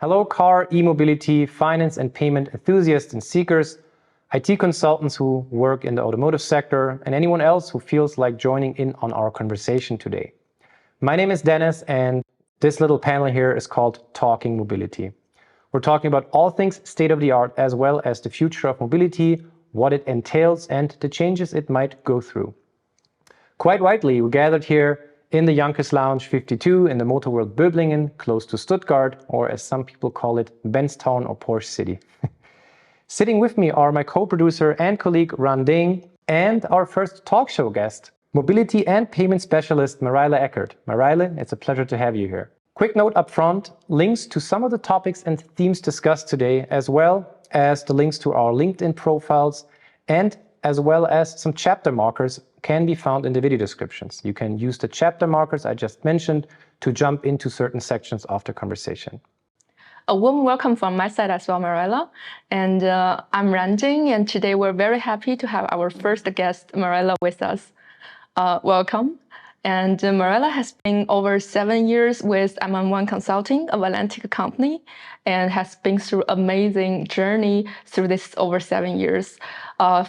Hello car, e-mobility, finance and payment enthusiasts and seekers, IT consultants who work in the automotive sector, and anyone else who feels like joining in on our conversation today. My name is Dennis, and this little panel here is called Talking Mobility. We're talking about all things state-of-the-art as well as the future of mobility, what it entails, and the changes it might go through. Quite rightly, we gathered here in the Yonkers Lounge 52 in the Motor World Böblingen, close to Stuttgart, or as some people call it, Benztown or Porsche City. Sitting with me are my co-producer and colleague Ran Ding and our first talk show guest, mobility and payment specialist Mareile Eckart. Mareile, it's a pleasure to have you here. Quick note up front, links to some of the topics and themes discussed today, as well as the links to our LinkedIn profiles and as well as some chapter markers can be found in the video descriptions. You can use the chapter markers I just mentioned to jump into certain sections of the conversation. A warm welcome from my side as well, Mareile. And I'm Ranjing, and today we're very happy to have our first guest, Mareile, with us. Welcome. And Mareile has been over 7 years with MM1 Consulting, a Valentic company, and has been through amazing journey through this over 7 years,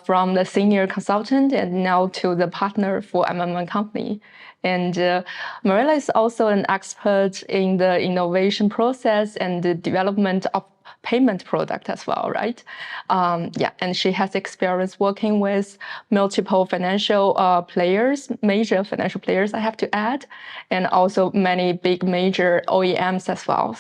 from the senior consultant and now to the partner for MM1 company. And Mareile is also an expert in the innovation process and the development of payment product as well, right? And she has experience working with multiple financial players, major financial players, I have to add, and also many big major OEMs as well,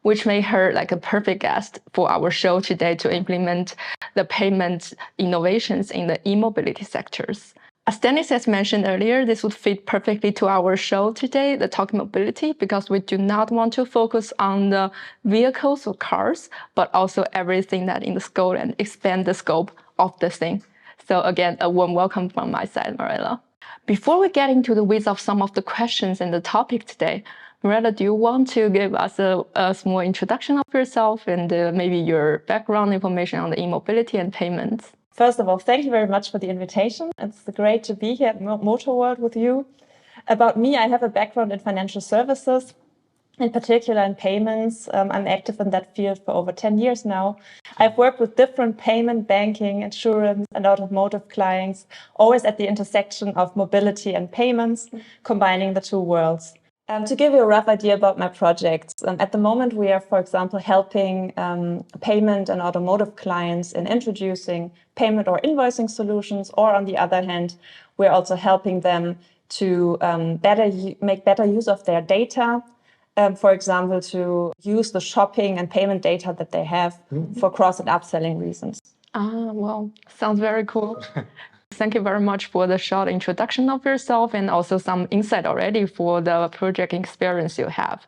which made her like a perfect guest for our show today to implement the payment innovations in the e-mobility sectors. As Dennis has mentioned earlier, this would fit perfectly to our show today, the Talking Mobility, because we do not want to focus on the vehicles or cars, but also everything that in the scope and expand the scope of the thing. So again, a warm welcome from my side, Mareile. Before we get into the weeds of some of the questions and the topic today, Mareile, do you want to give us a small introduction of yourself and maybe your background information on the e-mobility and payments? First of all, thank you very much for the invitation. It's great to be here at Motor World with you. About me, I have a background in financial services, in particular in payments. I'm active in that field for over 10 years now. I've worked with different payment, banking, insurance, and automotive clients, always at the intersection of mobility and payments, combining the two worlds. To give you a rough idea about my projects, at the moment we are, for example, helping payment and automotive clients in introducing payment or invoicing solutions, or on the other hand, we're also helping them to make better use of their data, for example, to use the shopping and payment data that they have for cross and upselling reasons. Well, sounds very cool. Thank you very much for the short introduction of yourself and also some insight already for the project experience you have.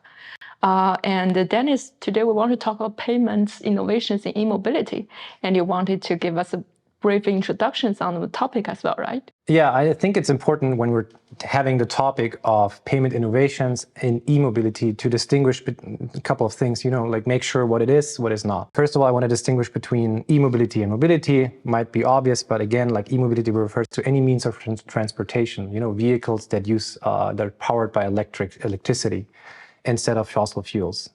And Dennis, today we want to talk about payments innovations in e-mobility, and you wanted to give us a brief introductions on the topic as well, right? Yeah, I think it's important when we're having the topic of payment innovations in e-mobility to distinguish a couple of things, like make sure what it is, what is not. First of all, I want to distinguish between e-mobility and mobility. Might be obvious, but again, like e-mobility refers to any means of transportation, vehicles that that are powered by electricity instead of fossil fuels.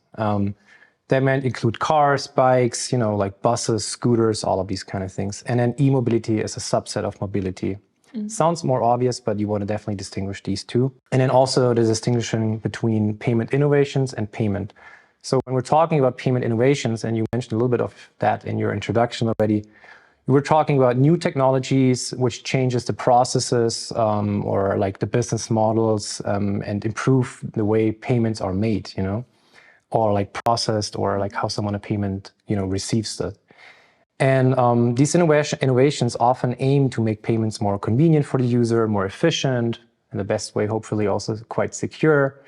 That might include cars, bikes, like buses, scooters, all of these kind of things. And then e-mobility is a subset of mobility. Sounds more obvious, but you want to definitely distinguish these two. And then also the distinction between payment innovations and payment. So when we're talking about payment innovations, and you mentioned a little bit of that in your introduction already, we're talking about new technologies which changes the processes or like the business models and improve the way payments are made, or like processed, or like how someone a payment, receives it. And these innovations often aim to make payments more convenient for the user, more efficient, in the best way, hopefully also quite secure,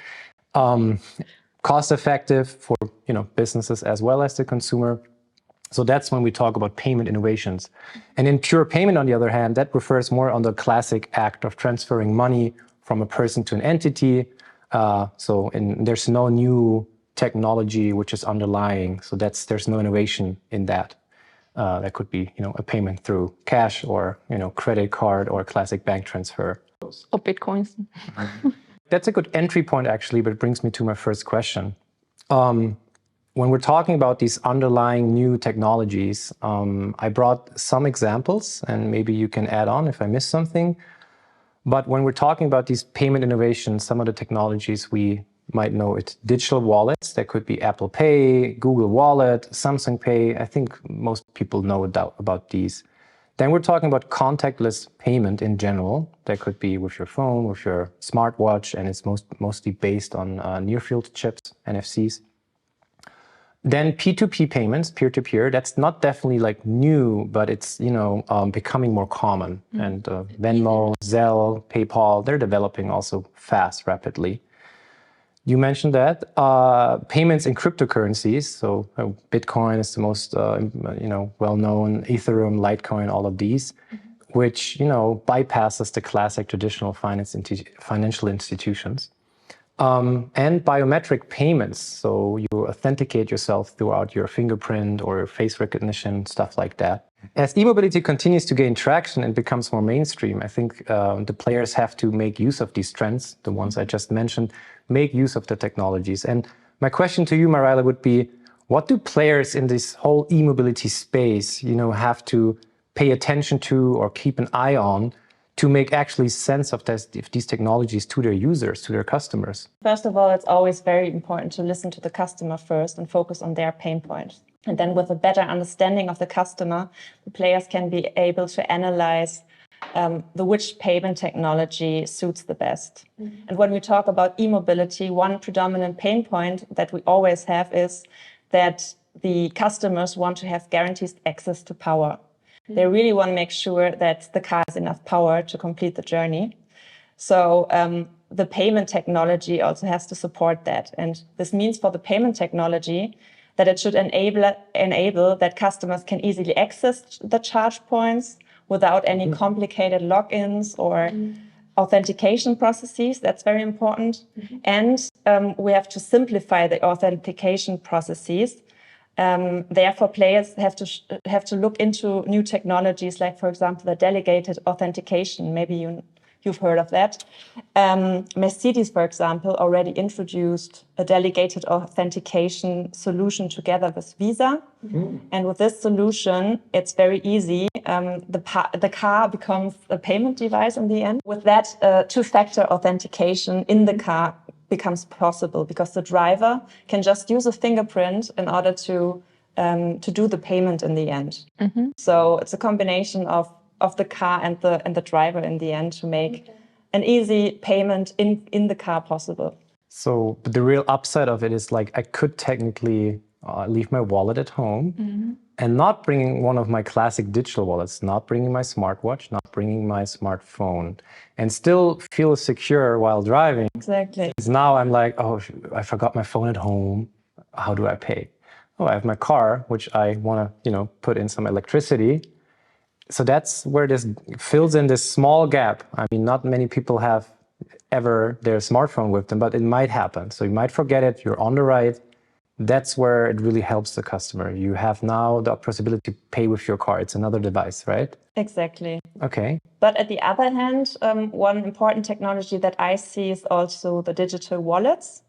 cost effective for businesses as well as the consumer. So that's when we talk about payment innovations. And in pure payment, on the other hand, that refers more on the classic act of transferring money from a person to an entity. There's no new technology which is underlying, so there's no innovation in that. That could be, a payment through cash or, credit card or classic bank transfer. Or Bitcoins. That's a good entry point, actually, but it brings me to my first question. when we're talking about these underlying new technologies, I brought some examples, and maybe you can add on if I miss something. But when we're talking about these payment innovations, some of the technologies we might know, it's digital wallets. That could be Apple Pay, Google Wallet, Samsung Pay. I think most people know about these. Then we're talking about contactless payment in general. That could be with your phone, with your smartwatch, and it's mostly based on near-field chips, NFCs. Then P2P payments, peer-to-peer, that's not definitely like new, but it's, becoming more common. And Venmo, Zelle, PayPal, they're developing also fast, rapidly. You mentioned that. Payments in cryptocurrencies, so Bitcoin is the most, well-known, Ethereum, Litecoin, all of these, which, bypasses the classic traditional financial institutions. And biometric payments, so you authenticate yourself throughout your fingerprint or face recognition, stuff like that. As e-mobility continues to gain traction and becomes more mainstream, I think the players have to make use of these trends, the ones I just mentioned, make use of the technologies. And my question to you, Mareile, would be, what do players in this whole e-mobility space, have to pay attention to or keep an eye on to make actually sense of these technologies to their users, to their customers? First of all, it's always very important to listen to the customer first and focus on their pain points. And then with a better understanding of the customer, the players can be able to analyze which payment technology suits the best. And when we talk about e-mobility, one predominant pain point that we always have is that the customers want to have guaranteed access to power. They really want to make sure that the car has enough power to complete the journey. So the payment technology also has to support that. And this means for the payment technology that it should enable that customers can easily access the charge points without any complicated logins or authentication processes. That's very important. And we have to simplify the authentication processes. Therefore, players have to look into new technologies, like, for example, the delegated authentication. Maybe you've heard of that. Mercedes, for example, already introduced a delegated authentication solution together with Visa. And with this solution, it's very easy. The car becomes a payment device in the end. With that, two-factor authentication in the car becomes possible because the driver can just use a fingerprint in order to do the payment in the end. So it's a combination of the car and the driver in the end to make an easy payment in the car possible. So the real upside of it is, like, I could technically leave my wallet at home and not bringing one of my classic digital wallets, not bringing my smartwatch, not bringing my smartphone, and still feel secure while driving. Exactly. Because now I'm like, oh, I forgot my phone at home. How do I pay? Oh, I have my car, which I want to, put in some electricity. So that's where this fills in this small gap. I mean, not many people have ever their smartphone with them, but it might happen. So you might forget it, you're on the ride. That's where it really helps the customer. You have now the possibility to pay with your card. It's another device, right? Exactly. Okay. But at the other hand, one important technology that I see is also the digital wallets.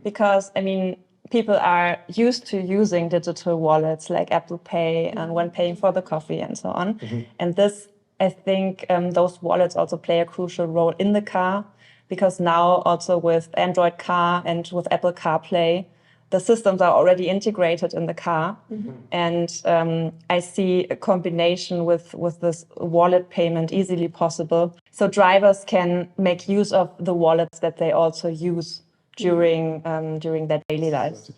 Because, I mean, people are used to using digital wallets like Apple Pay and when paying for the coffee and so on. And this, I think, those wallets also play a crucial role in the car, because now also with Android Car and with Apple CarPlay, the systems are already integrated in the car. And I see a combination with this wallet payment easily possible. So drivers can make use of the wallets that they also use during their daily lives.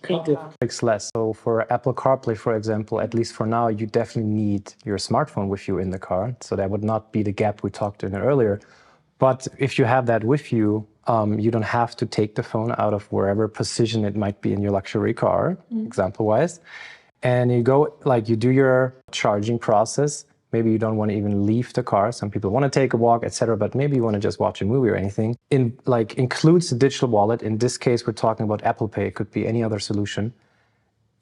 Takes less. So for Apple CarPlay, for example, at least for now, you definitely need your smartphone with you in the car. So that would not be the gap we talked in earlier. But if you have that with you, you don't have to take the phone out of wherever position it might be in your luxury car, example-wise. And you go, like, you do your charging process. Maybe you don't want to even leave the car. Some people want to take a walk, etc. But maybe you want to just watch a movie or anything. Includes the digital wallet. In this case, we're talking about Apple Pay. It could be any other solution.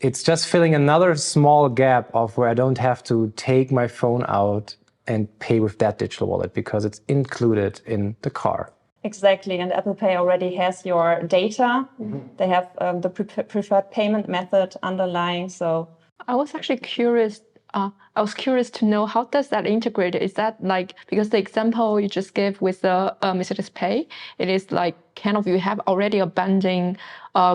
It's just filling another small gap of where I don't have to take my phone out and pay with that digital wallet because it's included in the car. Exactly, and Apple Pay already has your data. They have the preferred payment method underlying. So I was actually curious. I was curious to know how does that integrate? Is that like, because the example you just gave with the Mercedes Pay, it is like kind of you have already a bundling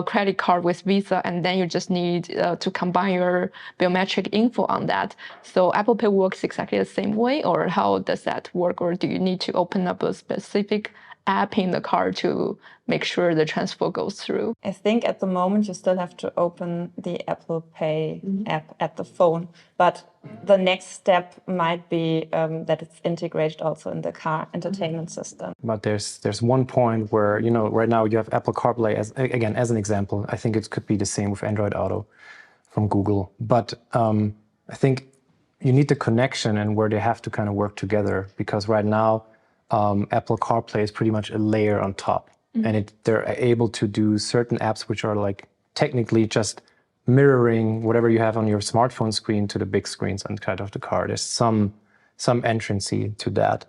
credit card with Visa, and then you just need to combine your biometric info on that. So Apple Pay works exactly the same way, or how does that work? Or do you need to open up a specific app in the car to make sure the transfer goes through? I think at the moment you still have to open the Apple Pay app at the phone, but the next step might be that it's integrated also in the car entertainment system. But there's one point where, you know, right now you have Apple CarPlay as an example. I think it could be the same with Android Auto from Google. But I think you need the connection and where they have to kind of work together, because right now Apple CarPlay is pretty much a layer on top, and they're able to do certain apps which are like technically just mirroring whatever you have on your smartphone screen to the big screens on kind of the car. There's some entrancy to that.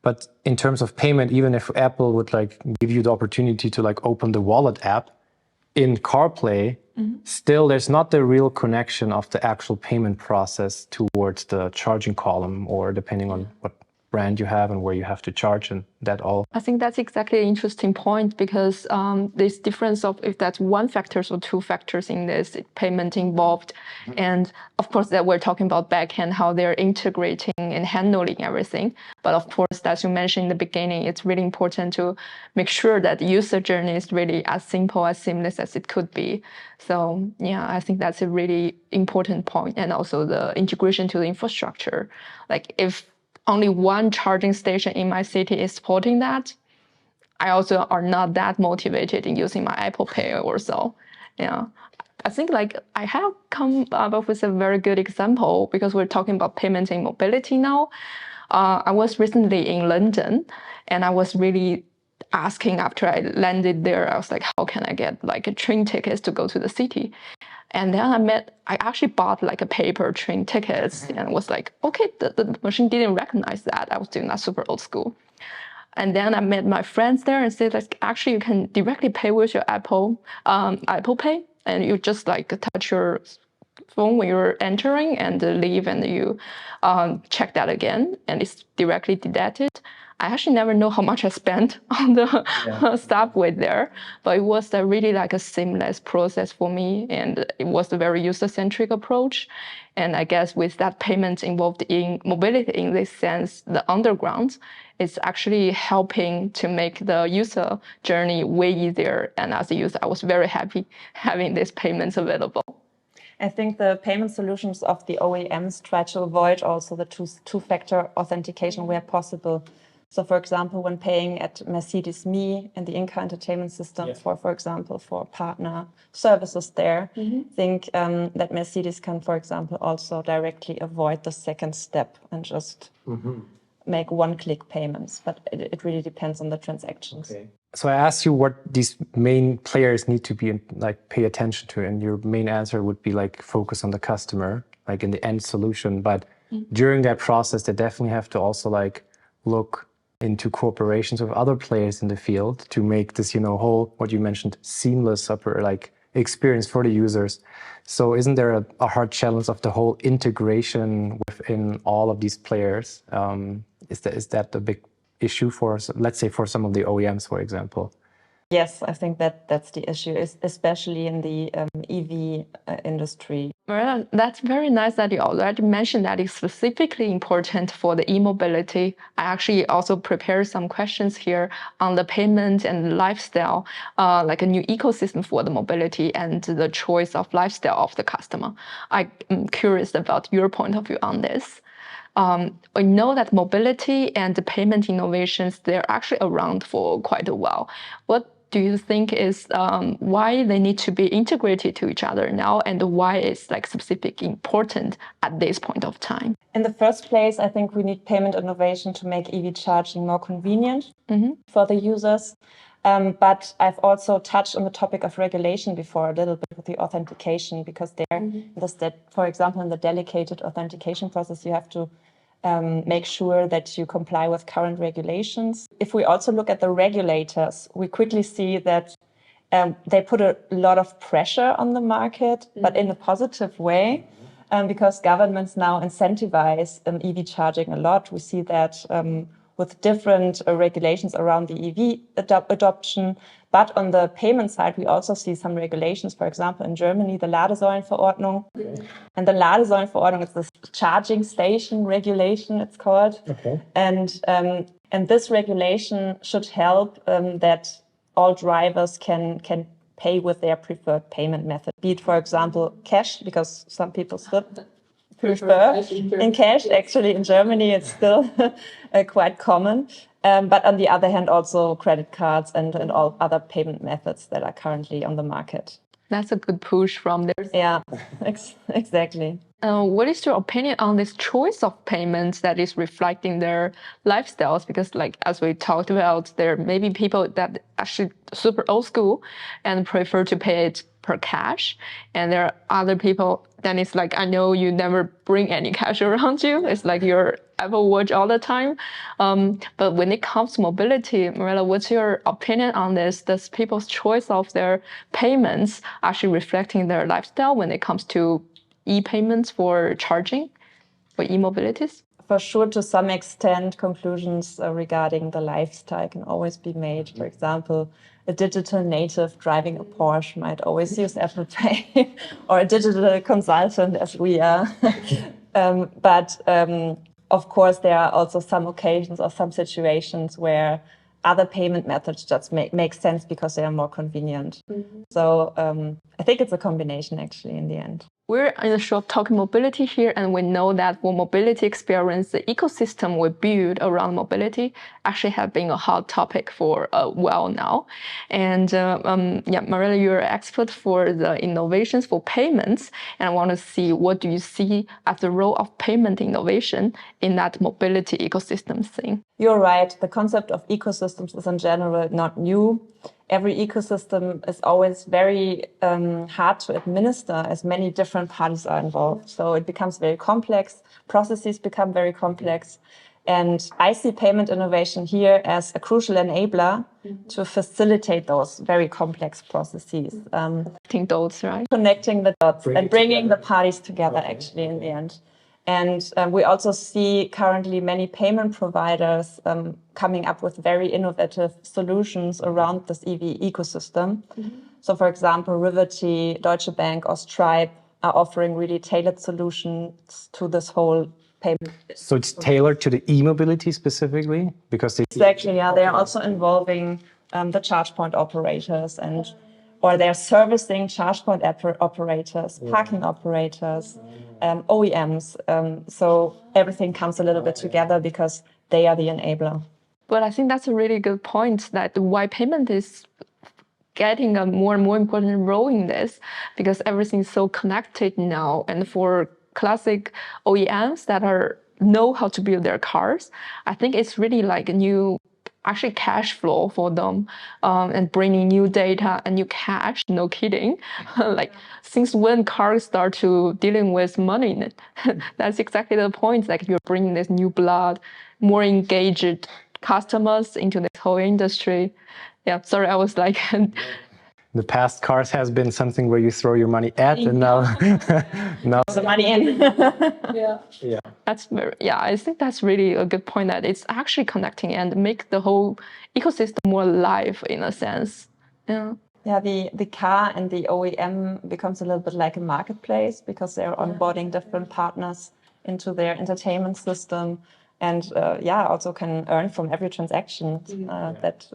But in terms of payment, even if Apple would like give you the opportunity to like open the wallet app in CarPlay, still there's not the real connection of the actual payment process towards the charging column, or depending on what brand you have and where you have to charge and that all. I think that's exactly an interesting point, because this difference of if that's one factor or two factors in this payment involved. And of course that we're talking about backend, how they're integrating and handling everything. But of course, as you mentioned in the beginning, it's really important to make sure that the user journey is really as simple, as seamless as it could be. So yeah, I think that's a really important point. And also the integration to the infrastructure. Like if only one charging station in my city is supporting that, I also are not that motivated in using my Apple Pay or so. Yeah, I think like I have come up with a very good example, because we're talking about payments and mobility now. I was recently in London, and I was really asking after I landed there, I was like, how can I get like a train tickets to go to the city? And then I actually bought like a paper train tickets, and was like, okay, the machine didn't recognize that. I was doing that super old school. And then I met my friends there and said, like, actually you can directly pay with your Apple Pay, and you just like touch your phone when you're entering and leave, and you check that again, and it's directly deducted. I actually never know how much I spent on the subway there, but it was really like a seamless process for me, and it was a very user-centric approach. And I guess with that payment involved in mobility in this sense, the underground, it's actually helping to make the user journey way easier. And as a user, I was very happy having these payments available. I think the payment solutions of the OEMs try to avoid also the two-factor authentication where possible. So, for example, when paying at Mercedes Me and the in-car entertainment system for example, for partner services there, I think that Mercedes can, for example, also directly avoid the second step and just make one-click payments. But it really depends on the transactions. Okay. So I asked you what these main players need to be like pay attention to, and your main answer would be like focus on the customer, like in the end solution. But during that process, they definitely have to also like look into cooperations with other players in the field to make this, you know, whole, what you mentioned, seamless like experience for the users. So isn't there a hard challenge of the whole integration within all of these players? Is that a big issue for, let's say, for some of the OEMs, for example? Yes, I think that's the issue, especially in the EV industry. Well, that's very nice that you already mentioned that it's specifically important for the e-mobility. I actually also prepared some questions here on the payment and lifestyle, like a new ecosystem for the mobility and the choice of lifestyle of the customer. I'm curious about your point of view on this. We know that mobility and the payment innovations, they're actually around for quite a while. What do you think is why they need to be integrated to each other now, and why it's like specifically important at this point of time? In the first place, I think we need payment innovation to make EV charging more convenient for the users. But I've also touched on the topic of regulation before a little bit with the authentication, because there, for example, in the delegated authentication process, you have to make sure that you comply with current regulations. If we also look at the regulators, we quickly see that they put a lot of pressure on the market, but in a positive way, because governments now incentivize EV charging a lot. We see that with different regulations around the EV adoption. But on the payment side, we also see some regulations. For example, in Germany, the Ladesäulenverordnung. Okay. And the Ladesäulenverordnung is the charging station regulation, it's called. Okay. And this regulation should help that all drivers can pay with their preferred payment method. Be it, for example, cash, because some people still prefer in cash. Actually, in Germany, it's still quite common. But on the other hand, also credit cards and all other payment methods that are currently on the market. That's a good push from there. Yeah, exactly. What is your opinion on this choice of payments that is reflecting their lifestyles? Because like, as we talked about, there may be people that actually super old school and prefer to pay it per cash. And there are other people that it's like, I know you never bring any cash around you. It's like your Apple Watch all the time. But when it comes to mobility, Mareile, what's your opinion on this? Does people's choice of their payments actually reflecting their lifestyle when it comes to e-payments for charging, for e-mobilities? For sure, to some extent, conclusions regarding the lifestyle can always be made. For example, a digital native driving a Porsche might always use Apple Pay, or a digital consultant as we are. But of course, there are also some occasions or some situations where other payment methods just make sense because they are more convenient. Mm-hmm. So I think it's a combination actually in the end. We're in the shop talking mobility here, and we know that for mobility experience, the ecosystem we build around mobility actually have been a hot topic for a while now. And Mareile, you're an expert for the innovations for payments, and I want to see what do you see as the role of payment innovation in that mobility ecosystem thing. You're right. The concept of ecosystems is in general not new. Every ecosystem is always very hard to administer as many different parties are involved. So it becomes very complex. Processes become very complex. And I see payment innovation here as a crucial enabler to facilitate those very complex processes. Connecting dots, right? Connecting the dots and bringing the parties together actually in the end. And we also see currently many payment providers coming up with very innovative solutions around this EV ecosystem. Mm-hmm. So, for example, Riverty, Deutsche Bank, or Stripe are offering really tailored solutions to this whole payment. So it's tailored to the e-mobility specifically? Because exactly, yeah. They are also involving the charge point operators or they're servicing charge point operators, parking operators, OEMs. So everything comes a little bit together because they are the enabler. But I think that's a really good point, that why payment is getting a more and more important role in this, because everything's so connected now. And for classic OEMs that know how to build their cars, I think it's really like a new actually cash flow for them, and bringing new data and new cash, no kidding. Like since when cars start to dealing with money in it, that's exactly the point. Like you're bringing this new blood, more engaged customers into this whole industry. Yeah, sorry, I was like... The past cars has been something where you throw your money at, and now the money in. Yeah. I think that's really a good point, that it's actually connecting and make the whole ecosystem more alive in a sense. Yeah. Yeah, the car and the OEM becomes a little bit like a marketplace because they're onboarding different partners into their entertainment system. And also can earn from every transaction. That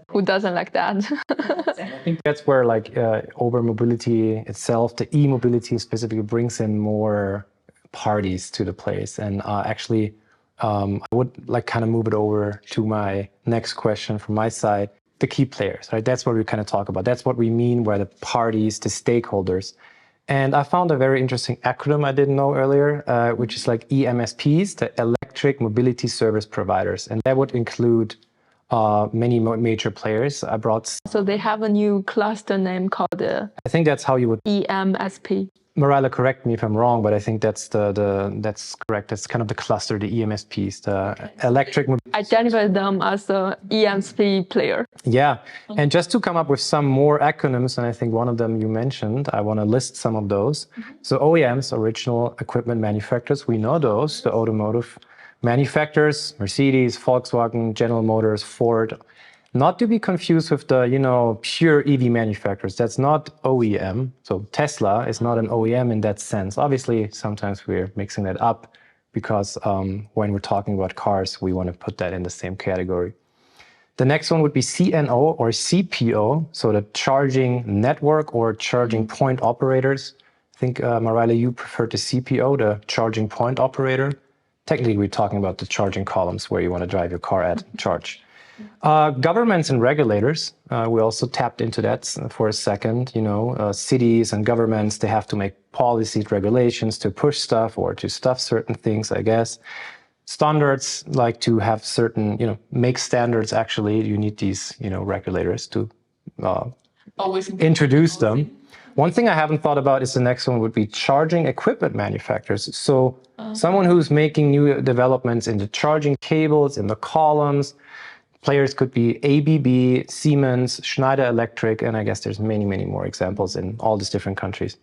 who doesn't like that? I think that's where over mobility itself, the e-mobility specifically, brings in more parties to the place. And actually, I would kind of move it over to my next question from my side. The key players, right? That's what we kind of talk about. That's what we mean by the parties, the stakeholders. And I found a very interesting acronym I didn't know earlier, which is like EMSPs, the Electric Mobility Service Providers. And that would include many major players. So they have a new cluster name called... I think that's how you would... EMSP. Mareile, correct me if I'm wrong, but I think that's that's correct. That's kind of the cluster, the EMSPs, the electric. Identify them as the EMSP player. Yeah, and just to come up with some more acronyms, and I think one of them you mentioned, I want to list some of those. So OEMs, original equipment manufacturers, we know those, the automotive manufacturers, Mercedes, Volkswagen, General Motors, Ford. Not to be confused with the, pure EV manufacturers. That's not OEM. So Tesla is not an OEM in that sense. Obviously, sometimes we're mixing that up because when we're talking about cars, we want to put that in the same category. The next one would be CNO or CPO, so the charging network or charging point operators. I think, Mareile, you prefer the CPO, the charging point operator. Technically, we're talking about the charging columns where you want to drive your car at charge. Governments and regulators, we also tapped into that for a second. Cities and governments, they have to make policies, regulations to push stuff or to stuff certain things, I guess. Standards, like to have certain, make standards, actually, you need these, regulators to introduce them. One thing I haven't thought about is the next one would be charging equipment manufacturers. So someone who's making new developments in the charging cables, in the columns. Players could be ABB, Siemens, Schneider Electric, and I guess there's many, many more examples in all these different countries.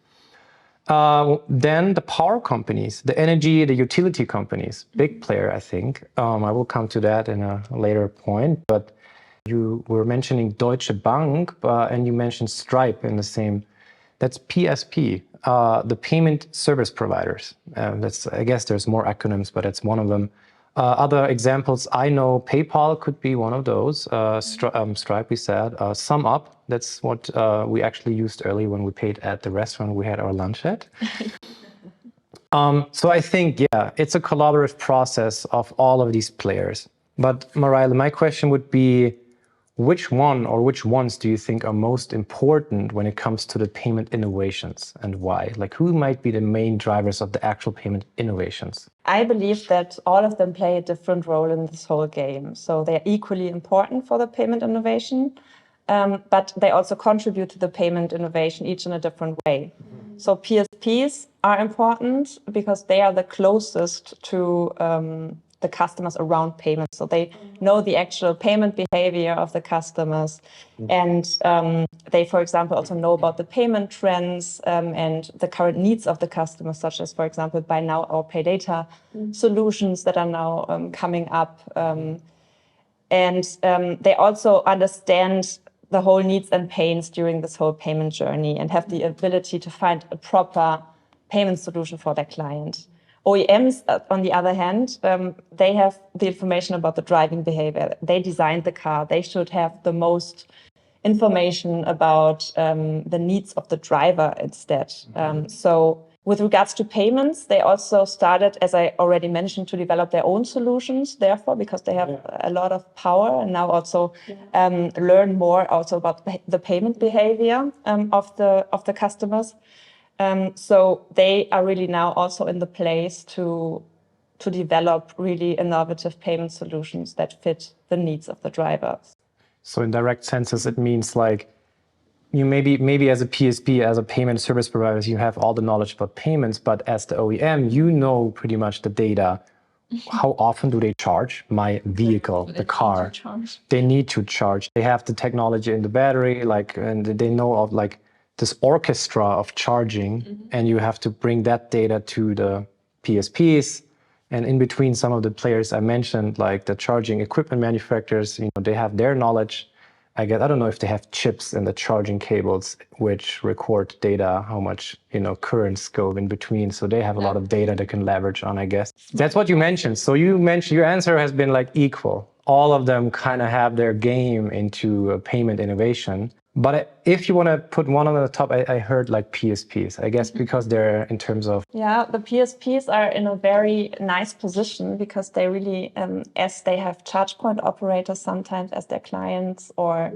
Then the power companies, the energy, the utility companies, big player, I think. I will come to that in a later point, but you were mentioning Deutsche Bank, and you mentioned Stripe in the same. That's PSP, the payment service providers. I guess there's more acronyms, but it's one of them. Other examples, I know PayPal could be one of those. Stripe, we said. SumUp, that's what we actually used early when we paid at the restaurant we had our lunch at. So I think, it's a collaborative process of all of these players. But Mareile, my question would be, which one or which ones do you think are most important when it comes to the payment innovations and why? Like, who might be the main drivers of the actual payment innovations? I believe that all of them play a different role in this whole game. So they're equally important for the payment innovation, but they also contribute to the payment innovation, each in a different way. So PSPs are important because they are the closest to the customers around payments. So they know the actual payment behavior of the customers. And they, for example, also know about the payment trends and the current needs of the customers, such as, for example, buy now or pay later solutions that are now coming up. And they also understand the whole needs and pains during this whole payment journey and have the ability to find a proper payment solution for their client. OEMs, on the other hand, they have the information about the driving behavior. They designed the car. They should have the most information about the needs of the driver instead. So with regards to payments, they also started, as I already mentioned, to develop their own solutions, therefore, because they have a lot of power and now also learn more also about the payment behavior of the customers. So they are really now also in the place to develop really innovative payment solutions that fit the needs of the drivers. So in direct senses, it means like you maybe as a PSP, as a payment service provider, you have all the knowledge about payments, but as the OEM, you know pretty much the data. How often do they charge my vehicle, the car? They need to charge. They have the technology in the battery, and they know of this orchestra of charging, and you have to bring that data to the PSPs. And in between some of the players I mentioned, like the charging equipment manufacturers, they have their knowledge. I don't know if they have chips in the charging cables which record data, how much currents go in between. So they have a lot of data they can leverage on, I guess. That's what you mentioned. So you mentioned your answer has been equal. All of them kind of have their game into payment innovation. But if you want to put one on the top, I heard PSPs, I guess, because they're in terms of... Yeah, the PSPs are in a very nice position because they really, as they have charge point operators sometimes as their clients or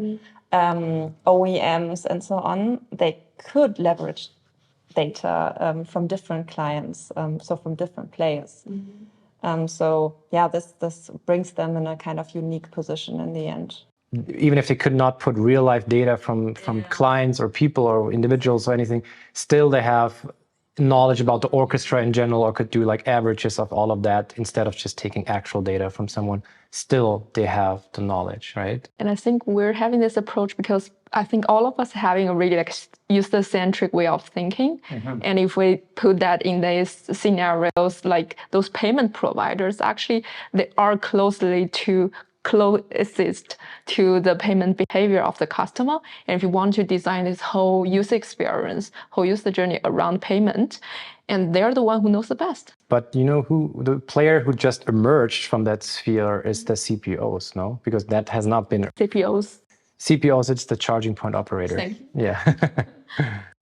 OEMs and so on, they could leverage data from different clients, so from different players. So yeah, this brings them in a kind of unique position in the end. Even if they could not put real life data from clients or people or individuals or anything, still they have knowledge about the orchestra in general, or could do like averages of all of that instead of just taking actual data from someone. Still, they have the knowledge, right? And I think we're having this approach because I think all of us having a really like user-centric way of thinking. And if we put that in these scenarios, like those payment providers, actually, they are closest to the payment behavior of the customer. And if you want to design this whole user experience, whole user journey around payment, and they're the one who knows the best. But you know who the player who just emerged from that sphere is the CPOs, no? Because that has not been CPOs, it's the charging point operator. Thank you. Yeah.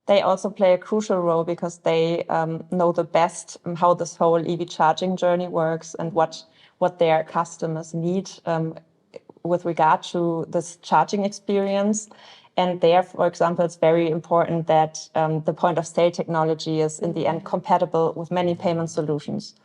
They also play a crucial role because they know the best how this whole EV charging journey works and what their customers need with regard to this charging experience. And there, for example, it's very important that the point of sale technology is in the end compatible with many payment solutions.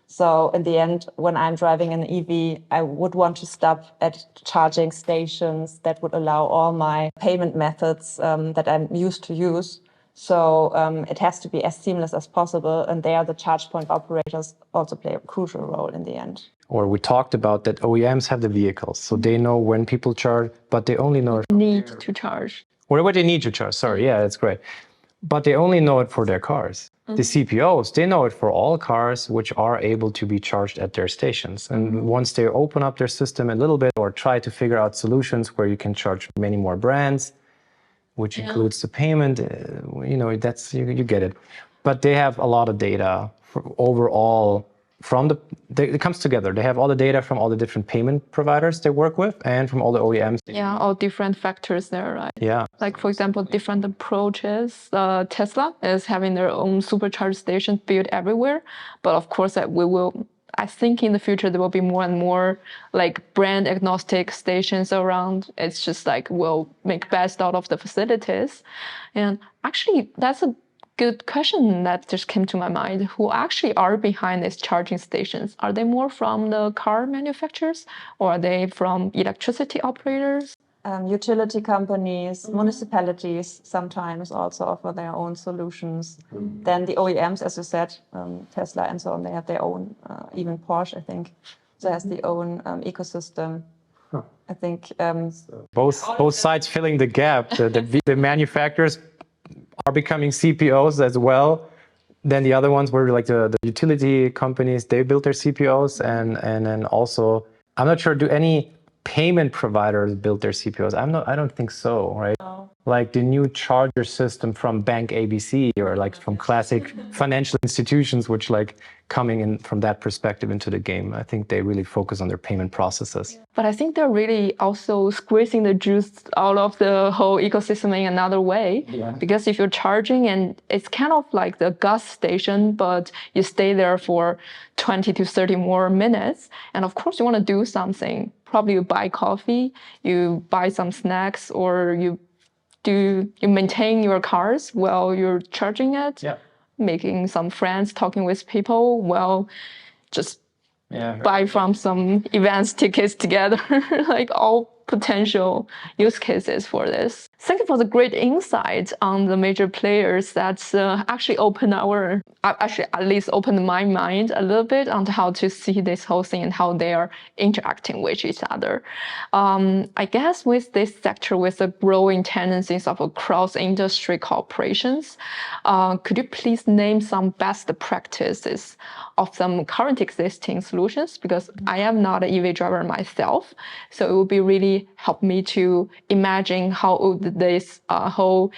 So in the end, when I'm driving an EV, I would want to stop at charging stations that would allow all my payment methods that I'm used to use. So it has to be as seamless as possible. And there, the charge point operators also play a crucial role in the end. Or we talked about that OEMs have the vehicles, so they know when people charge, but they only know need to charge. Or what they need to charge, sorry, yeah, that's great. But they only know it for their cars. The CPOs, they know it for all cars which are able to be charged at their stations. And once they open up their system a little bit or try to figure out solutions where you can charge many more brands, which includes the payment, you know, that's you get it. But they have a lot of data for overall from it comes together. They have all the data from all the different payment providers they work with and from all the OEMs. Yeah, all different factors there, right? Yeah. Like, for example, different approaches. Tesla is having their own supercharge stations built everywhere. But of course, I think in the future, there will be more and more like brand agnostic stations around. It's just like we'll make best out of the facilities. And actually, that's a good question that just came to my mind. Who actually are behind these charging stations? Are they more from the car manufacturers or are they from electricity operators? Utility companies, municipalities sometimes also offer their own solutions. Then the OEMs, as you said, Tesla and so on, they have their own, even Porsche, I think, has their own ecosystem. I think both sides filling the gap. The manufacturers are becoming CPOs as well. Then the other ones were like the utility companies, they built their CPOs, and then also, I'm not sure, do any payment providers build their CPOs? I don't think so, right? No. Like the new charger system from Bank ABC or like from classic financial institutions, which like coming in from that perspective into the game. I think they really focus on their payment processes. But I think they're really also squeezing the juice out of the whole ecosystem in another way. Yeah. Because if you're charging and it's kind of like the gas station, but you stay there for 20 to 30 more minutes. And of course you want to do something. Probably you buy coffee, you buy some snacks, or you maintain your cars while you're charging it, making some friends, talking with people, well, just buy from some events tickets together, like all potential use cases for this. Thank you for the great insight on the major players that actually at least opened my mind a little bit on how to see this whole thing and how they are interacting with each other. I guess with this sector, with the growing tendencies of cross-industry cooperations, could you please name some best practices of some current existing solutions? Because I am not an EV driver myself, so it would be really help me to imagine how this whole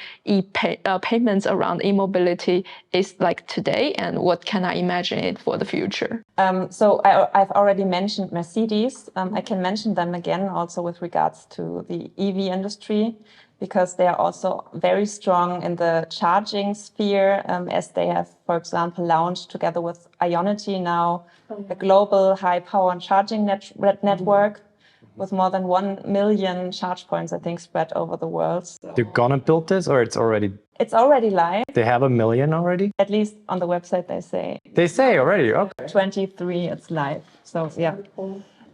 payments around e-mobility is like today, and what can I imagine it for the future? So I've already mentioned Mercedes. I can mention them again also with regards to the EV industry, because they are also very strong in the charging sphere, as they have, for example, launched together with IONITY now a global high-power charging network with more than 1 million charge points, I think, spread over the world. So they're gonna build this, or it's already? It's already live. They have 1 million already? At least on the website they say. They say already, okay. 23, it's live. So yeah.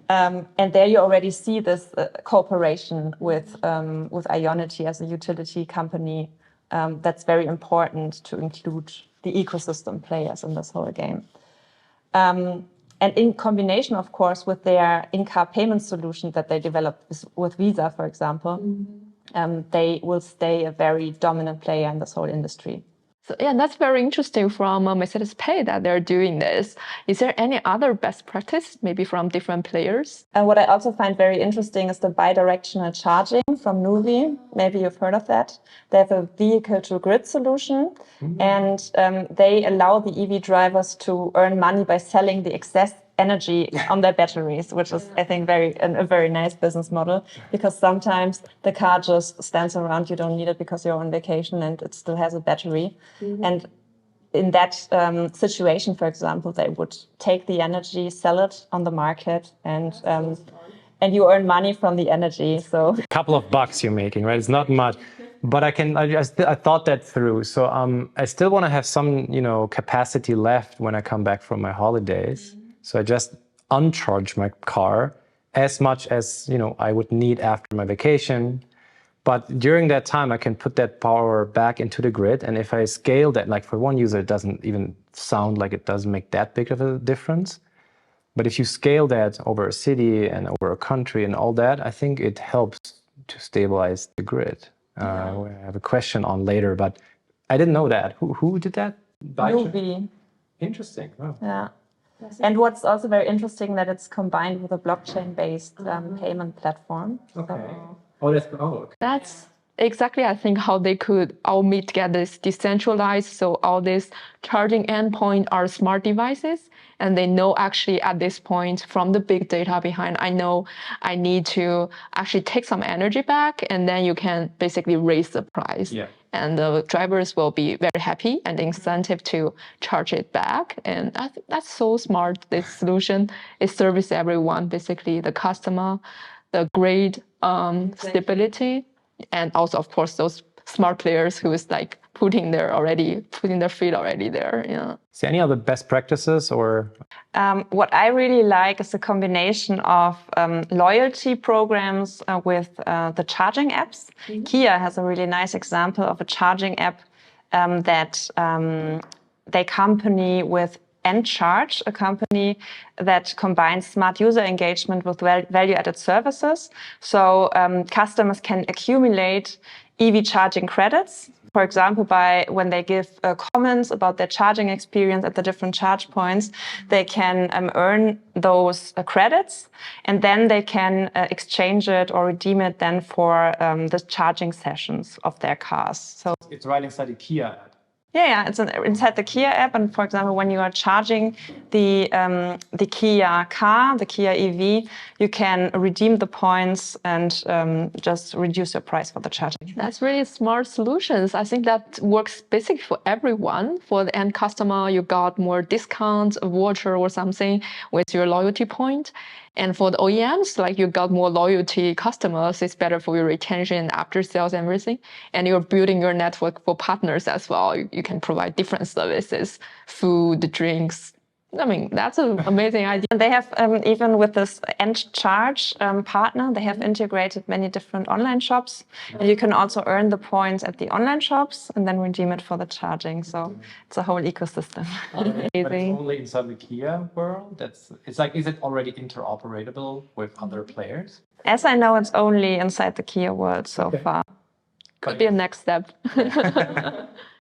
And there you already see this cooperation with IONITY as a utility company. That's very important to include the ecosystem players in this whole game. And in combination, of course, with their in-car payment solution that they developed with Visa, for example, they will stay a very dominant player in this whole industry. So yeah, that's very interesting from Mercedes Pay that they're doing this. Is there any other best practice, maybe from different players? And what I also find very interesting is the bidirectional charging from Nuvve. Maybe you've heard of that. They have a vehicle-to-grid solution, and they allow the EV drivers to earn money by selling the excess energy on their batteries, which is, I think, a very nice business model, because sometimes the car just stands around, you don't need it because you're on vacation and it still has a battery. And in that situation, for example, they would take the energy, sell it on the market, and you earn money from the energy. So a couple of bucks you're making, right? It's not much. But I thought that through. So I still want to have some, capacity left when I come back from my holidays. So I just uncharge my car as much as, I would need after my vacation. But during that time, I can put that power back into the grid. And if I scale that, like for one user, it doesn't even sound like it does make that big of a difference. But if you scale that over a city and over a country and all that, I think it helps to stabilize the grid. I have a question on later, but I didn't know that. Who did that? Nuvve. Interesting. Wow. Yeah. And what's also very interesting that it's combined with a blockchain-based payment platform. Okay. That's exactly, I think, how they could all meet together. It's decentralized, so all these charging endpoints are smart devices, and they know actually at this point from the big data behind, I know I need to actually take some energy back, and then you can basically raise the price. Yeah. And the drivers will be very happy and the incentive to charge it back. And I think that's so smart. This solution is service everyone, basically the customer, the grid stability, and also, of course, those smart players who is like putting their feet already there. Yeah. Is there any other best practices or? What I really like is a combination of loyalty programs with the charging apps. Kia has a really nice example of a charging app that they company with Encharge, a company that combines smart user engagement with value-added services. So customers can accumulate EV charging credits, for example, by when they give comments about their charging experience at the different charge points, they can earn those credits, and then they can exchange it or redeem it then for the charging sessions of their cars. So it's right inside the Kia app. Yeah, it's inside the Kia app, and for example, when you are charging the Kia car, the Kia EV, you can redeem the points and just reduce your price for the charging. That's really smart solutions. I think that works basically for everyone. For the end customer, you got more discounts, a voucher or something with your loyalty point. And for the OEMs, like you got more loyalty customers, it's better for your retention, after sales, everything. And you're building your network for partners as well. You can provide different services, food, drinks. I mean, that's an amazing idea. And they have, even with this Encharge partner, they have integrated many different online shops. And you can also earn the points at the online shops and then redeem it for the charging. So it's a whole ecosystem. But it's only inside the Kia world? Is it already interoperable with other players? As I know, it's only inside the Kia world so far. Could be a next step.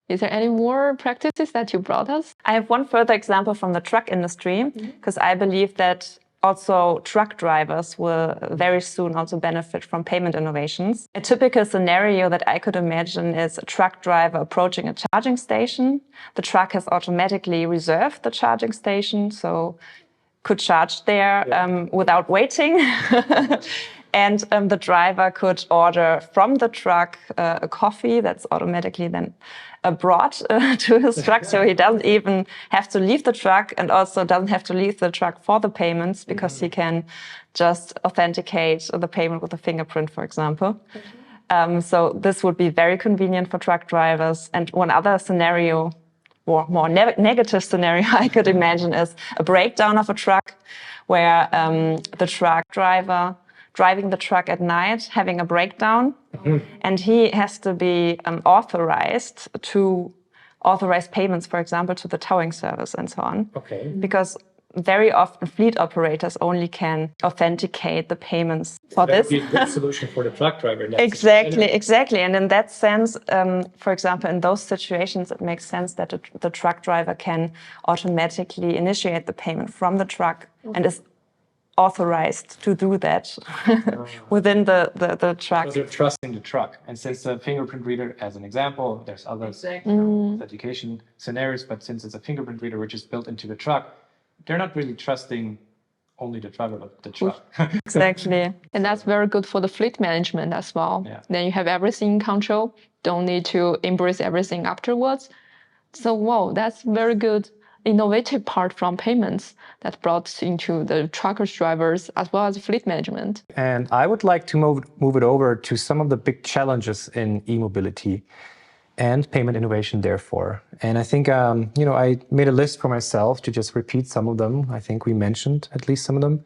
Is there any more practices that you brought us? I have one further example from the truck industry, because I believe that also truck drivers will very soon also benefit from payment innovations. A typical scenario that I could imagine is a truck driver approaching a charging station. The truck has automatically reserved the charging station, so could charge there without waiting. And the driver could order from the truck a coffee that's automatically then brought to his truck. So he doesn't even have to leave the truck, and also doesn't have to leave the truck for the payments, because he can just authenticate the payment with a fingerprint, for example. So this would be very convenient for truck drivers. And one other scenario, or more negative scenario I could imagine, is a breakdown of a truck, where the truck driver driving the truck at night, having a breakdown, and he has to be authorized to authorize payments, for example, to the towing service and so on. Okay. Because very often fleet operators only can authenticate the payments for That this. would be a good solution for the truck driver. Exactly. And in that sense, for example, in those situations, it makes sense that the truck driver can automatically initiate the payment from the truck and is authorized to do that within the truck. Because they're trusting the truck. And since the fingerprint reader, as an example, there's other authentication scenarios, but since it's a fingerprint reader which is built into the truck, they're not really trusting only the driver, but the truck. Exactly. And that's very good for the fleet management as well. Yeah. Then you have everything in control, don't need to embrace everything afterwards. So, wow, that's very good innovative part from payments that brought into the truckers, drivers, as well as fleet management. And I would like to move it over to some of the big challenges in e-mobility and payment innovation, therefore. And I think, I made a list for myself to just repeat some of them. I think we mentioned at least some of them.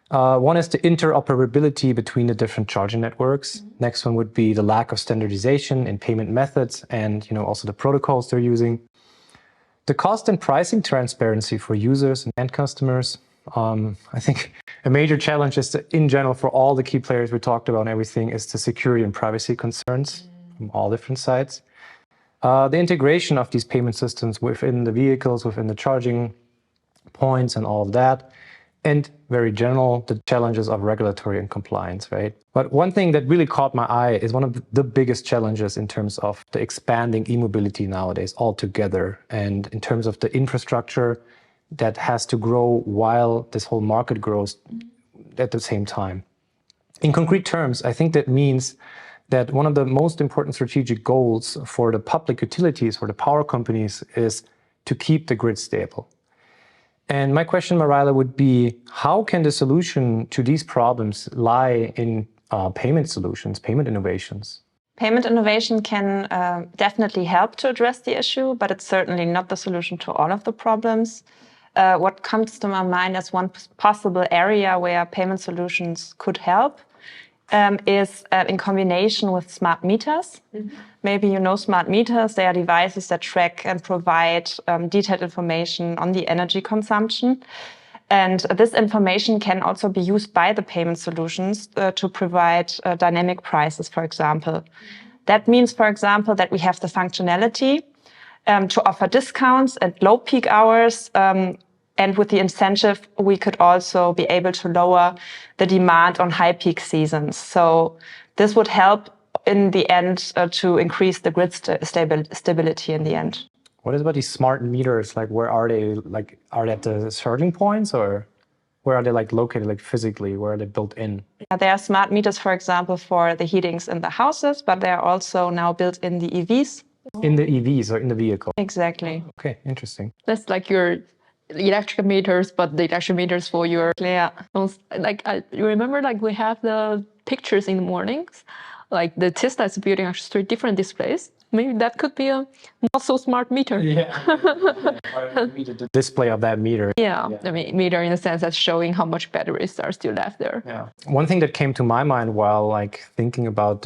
One is the interoperability between the different charging networks. Next one would be the lack of standardization in payment methods and, also the protocols they're using. The cost and pricing transparency for users and end customers. I think a major challenge is in general for all the key players we talked about and everything is the security and privacy concerns from all different sides. The integration of these payment systems within the vehicles, within the charging points and all of that. And very general, the challenges of regulatory and compliance, right? But one thing that really caught my eye is one of the biggest challenges in terms of the expanding e-mobility nowadays altogether. And in terms of the infrastructure that has to grow while this whole market grows at the same time. In concrete terms, I think that means that one of the most important strategic goals for the public utilities, for the power companies, is to keep the grid stable. And my question, Mareile, would be, how can the solution to these problems lie in payment solutions, payment innovations? Payment innovation can definitely help to address the issue, but it's certainly not the solution to all of the problems. What comes to my mind as one possible area where payment solutions could help is in combination with smart meters. Maybe you know smart meters. They are devices that track and provide detailed information on the energy consumption. And this information can also be used by the payment solutions to provide dynamic prices, for example. That means, for example, that we have the functionality to offer discounts at low peak hours. And with the incentive, we could also be able to lower the demand on high peak seasons. So this would help in the end to increase the grid stability in the end. What is about these smart meters? Like, where are they? Like, are they at the charging points, or where are they located, physically? Where are they built in? There are smart meters, for example, for the heatings in the houses, but they are also now built in the EVs. In the EVs or in the vehicle? Exactly. Okay, interesting. That's like your electric meters, but the electric meters for your you remember we have the pictures in the mornings, like the Tesla is building actually 3 different displays. Maybe that could be a not so smart meter. Yeah. The display of that meter. Yeah. I mean, meter in the sense that's showing how much batteries are still left there. Yeah. One thing that came to my mind while thinking about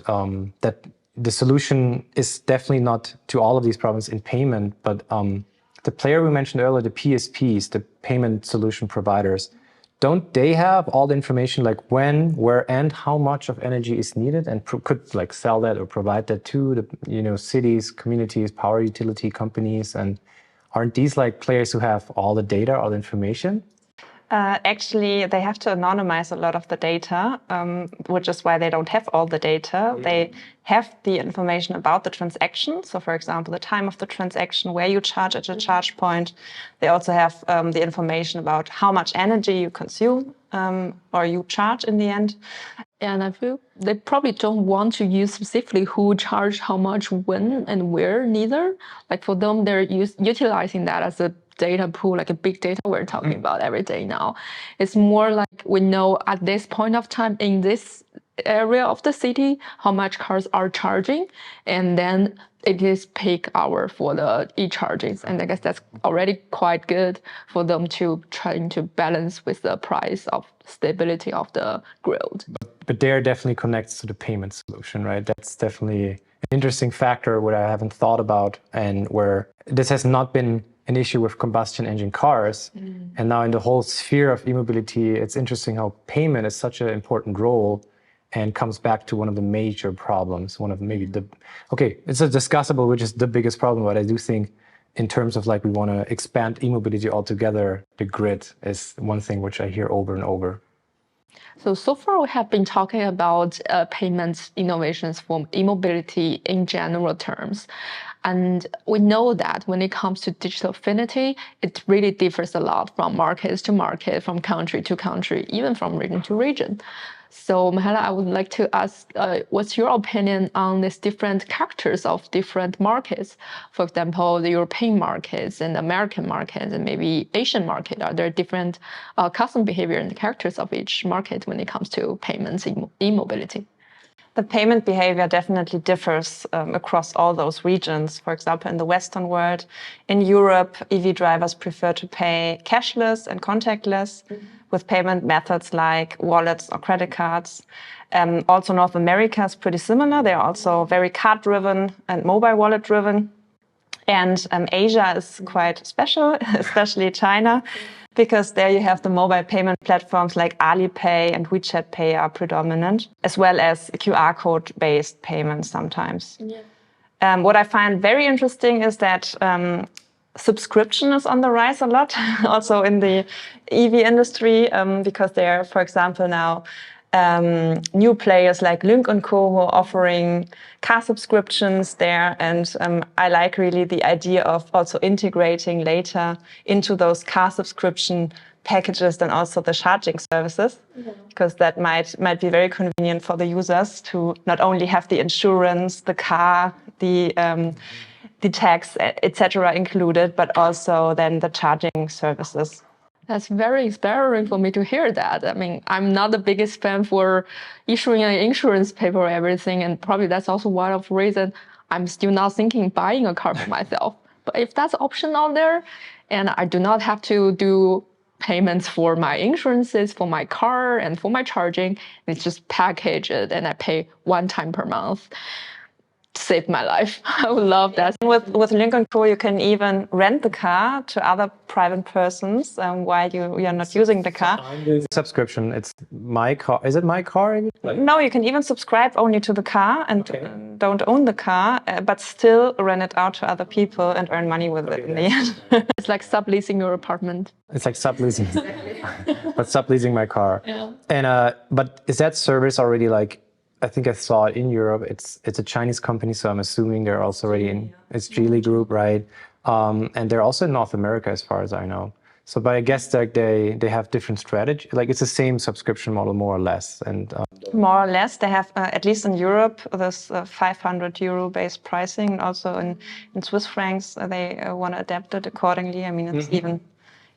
that the solution is definitely not to all of these problems in payment, but the player we mentioned earlier, the PSPs, the payment solution providers, don't they have all the information when, where, and how much of energy is needed, and could sell that or provide that to the cities, communities, power utility companies? And aren't these players who have all the data, all the information? Actually, they have to anonymize a lot of the data, which is why they don't have all the data. They have the information about the transaction. So, for example, the time of the transaction, where you charge at a charge point. They also have the information about how much energy you consume or you charge in the end. And I feel they probably don't want to use specifically who charged how much, when, and where, neither. For them, they're utilizing that as a data pool, like a big data we're talking about every day now. It's more we know at this point of time in this area of the city how much cars are charging, and then it is peak hour for the e-chargings. And I guess that's already quite good for them to trying to balance with the price of stability of the grid. But there definitely connects to the payment solution, right? That's definitely an interesting factor what I haven't thought about, and where this has not been an issue with combustion engine cars. And now in the whole sphere of e-mobility, it's interesting how payment is such an important role and comes back to one of the major problems, one of maybe it's a discussable, which is the biggest problem, but I do think in terms of like we want to expand e-mobility altogether, the grid is one thing which I hear over and over. So far we have been talking about payments innovations for e-mobility in general terms. And we know that when it comes to digital affinity, it really differs a lot from markets to market, from country to country, even from region to region. So Mareile, I would like to ask, what's your opinion on these different characters of different markets? For example, the European markets and American markets and maybe Asian market. Are there different custom behavior and characters of each market when it comes to payments e-mobility? The payment behavior definitely differs across all those regions. For example, in the Western world, in Europe, EV drivers prefer to pay cashless and contactless with payment methods like wallets or credit cards. Also, North America is pretty similar. They're also very card-driven and mobile wallet-driven. And Asia is quite special, especially China, because there you have the mobile payment platforms like Alipay and WeChat Pay are predominant, as well as QR code-based payments sometimes. Yeah. What I find very interesting is that subscription is on the rise a lot, also in the EV industry, because there are, for example, now new players like Lync&Co who are offering car subscriptions there. And I like really the idea of also integrating later into those car subscription packages and also the charging services, because that might be very convenient for the users to not only have the insurance, the car, the tax, etc. included, but also then the charging services. That's very inspiring for me to hear that. I mean, I'm not the biggest fan for issuing an insurance paper or everything, and probably that's also one of the reasons I'm still not thinking buying a car for myself. But if that's an option out there, and I do not have to do payments for my insurances, for my car, and for my charging, it's just packaged and I pay one time per month. Saved my life. I would love that. With Lync&Co, you can even rent the car to other private persons while you are not using the car. Subscription, it's my car. Is it my car? No, you can even subscribe only to the car and don't own the car, but still rent it out to other people and earn money with it in the end. It's like subleasing your apartment. It's like subleasing, but subleasing my car. Yeah. And but is that service already like? I think I saw it in Europe. It's a Chinese company, so I'm assuming they're also already in. It's Geely Group, right? And they're also in North America, as far as I know. So, but I guess like they have different strategy. Like it's the same subscription model, more or less. And more or less, they have at least in Europe this 500 euro based pricing, and also in Swiss francs they want to adapt it accordingly. I mean, it's even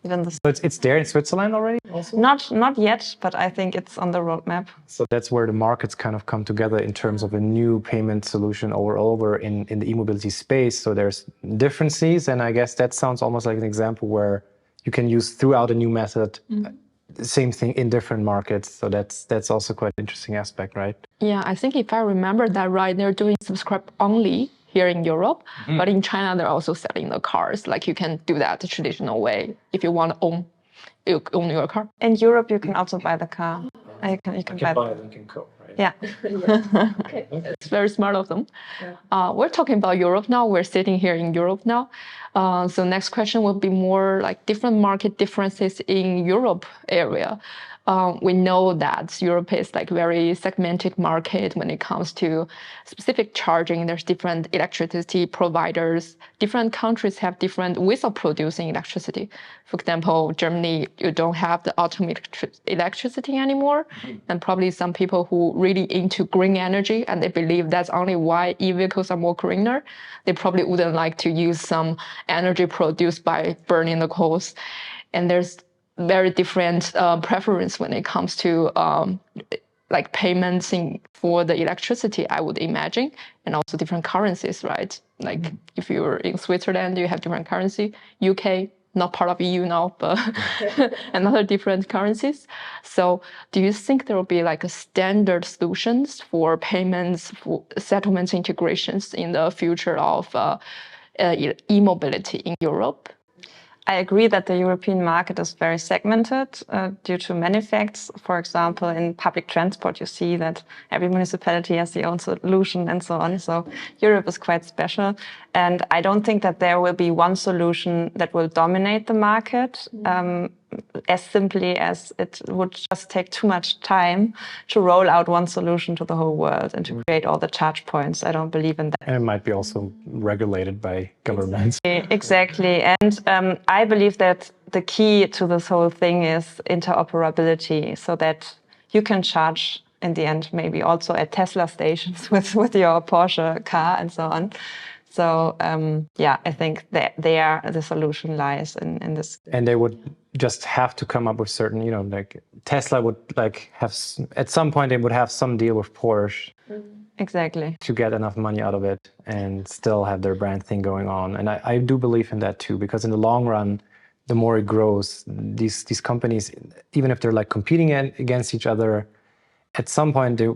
the. So it's there in Switzerland already. Also? Not yet, but I think it's on the roadmap. So that's where the markets kind of come together in terms of a new payment solution over in the e-mobility space. So there's differences, and I guess that sounds almost like an example where you can use throughout a new method, same thing in different markets. So that's also quite an interesting aspect, right? Yeah, I think if I remember that right, they're doing subscribe only here in Europe, but in China they're also selling the cars. Like you can do that the traditional way if you want to own your car. In Europe, you can also buy the car. You can buy Lync&Co, right? Yeah. Okay. It's very smart of them. Yeah. We're talking about Europe now. We're sitting here in Europe now. So next question will be more like different market differences in Europe area. We know that Europe is like very segmented market when it comes to specific charging. There's different electricity providers. Different countries have different ways of producing electricity. For example, Germany, you don't have the automatic electricity anymore. And probably some people who really into green energy and they believe that's only why e-vehicles are more greener, they probably wouldn't like to use some energy produced by burning the coals. And there's very different preference when it comes to like payments for the electricity, I would imagine, and also different currencies, right? Like if you're in Switzerland, you have different currency. UK, not part of EU now, but another different currencies. So do you think there will be like a standard solutions for payments, for settlements integrations in the future of e-mobility in Europe? I agree that the European market is very segmented due to many facts. For example, in public transport, you see that every municipality has their own solution and so on. So Europe is quite special. And I don't think that there will be one solution that will dominate the market as simply as it would just take too much time to roll out one solution to the whole world and to create all the charge points. I don't believe in that. And it might be also regulated by governments. Exactly. And I believe that the key to this whole thing is interoperability, so that you can charge in the end maybe also at Tesla stations with your Porsche car and so on. So yeah, I think that there the solution lies in this. And they would just have to come up with certain, you know, like Tesla would like have, at some point they would have some deal with Porsche. Exactly. To get enough money out of it and still have their brand thing going on. And I do believe in that too, because in the long run, the more it grows, these companies, even if they're like competing against each other, at some point they're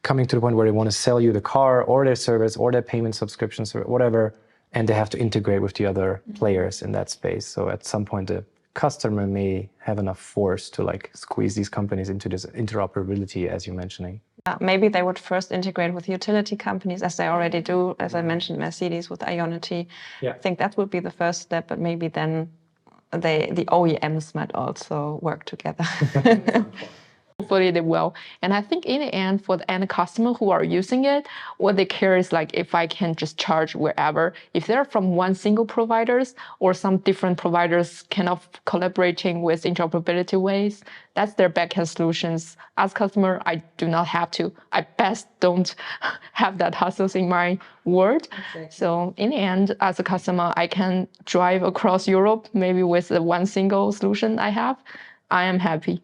coming to the point where they want to sell you the car or their service or their payment subscriptions or whatever, and they have to integrate with the other players in that space. So at some point, the customer may have enough force to like squeeze these companies into this interoperability, as you're mentioning. Maybe they would first integrate with utility companies, as they already do, as I mentioned, Mercedes with IONITY. Yeah. I think that would be the first step, but maybe then the OEMs might also work together. Hopefully they will. And I think in the end, for the end customer who are using it, what they care is like if I can just charge wherever. If they're from one single providers or some different providers kind of collaborating with interoperability ways, that's their backend solutions. As customer, I do not have to. I best don't have that hassles in my world. Exactly. So in the end, as a customer, I can drive across Europe, maybe with the one single solution I have. I am happy.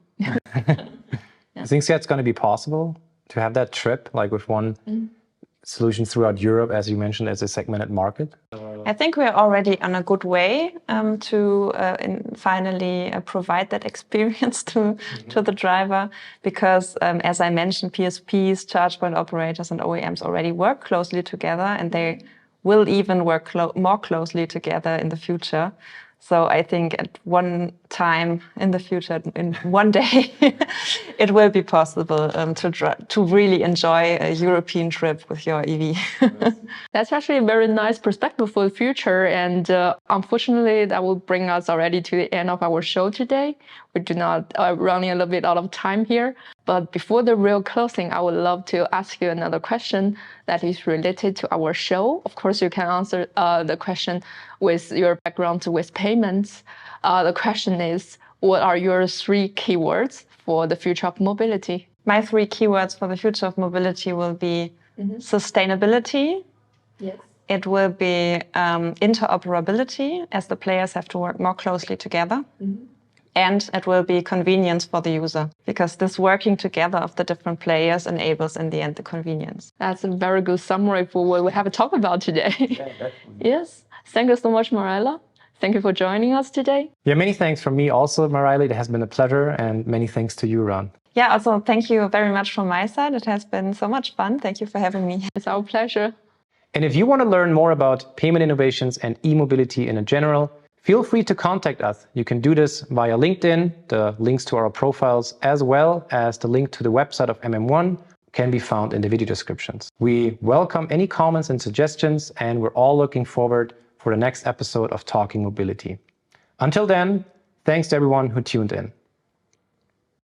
I think that's going to be possible to have that trip, like with one solution throughout Europe, as you mentioned, as a segmented market? I think we're already on a good way to finally provide that experience to the driver, because as I mentioned, PSPs, charge point operators and OEMs already work closely together, and they will even work more closely together in the future. So I think at one time in the future, in one day, it will be possible to really enjoy a European trip with your EV. That's actually a very nice perspective for the future. And unfortunately, that will bring us already to the end of our show today. We do not running a little bit out of time here. But before the real closing, I would love to ask you another question that is related to our show. Of course, you can answer the question with your background with payments. The question is, what are your 3 keywords for the future of mobility? My 3 keywords for the future of mobility will be sustainability. Yes. It will be interoperability, as the players have to work more closely together. And it will be convenience for the user, because this working together of the different players enables, in the end, the convenience. That's a very good summary for what we have to talk about today. Yeah, definitely. Yes. Thank you so much, Mareile. Thank you for joining us today. Yeah, many thanks from me also, Mareile. It has been a pleasure, and many thanks to you, Ron. Yeah, also thank you very much from my side. It has been so much fun. Thank you for having me. It's our pleasure. And if you want to learn more about payment innovations and e-mobility in general, feel free to contact us. You can do this via LinkedIn. The links to our profiles, as well as the link to the website of MM1, can be found in the video descriptions. We welcome any comments and suggestions, and we're all looking forward for the next episode of Talking Mobility. Until then, thanks to everyone who tuned in.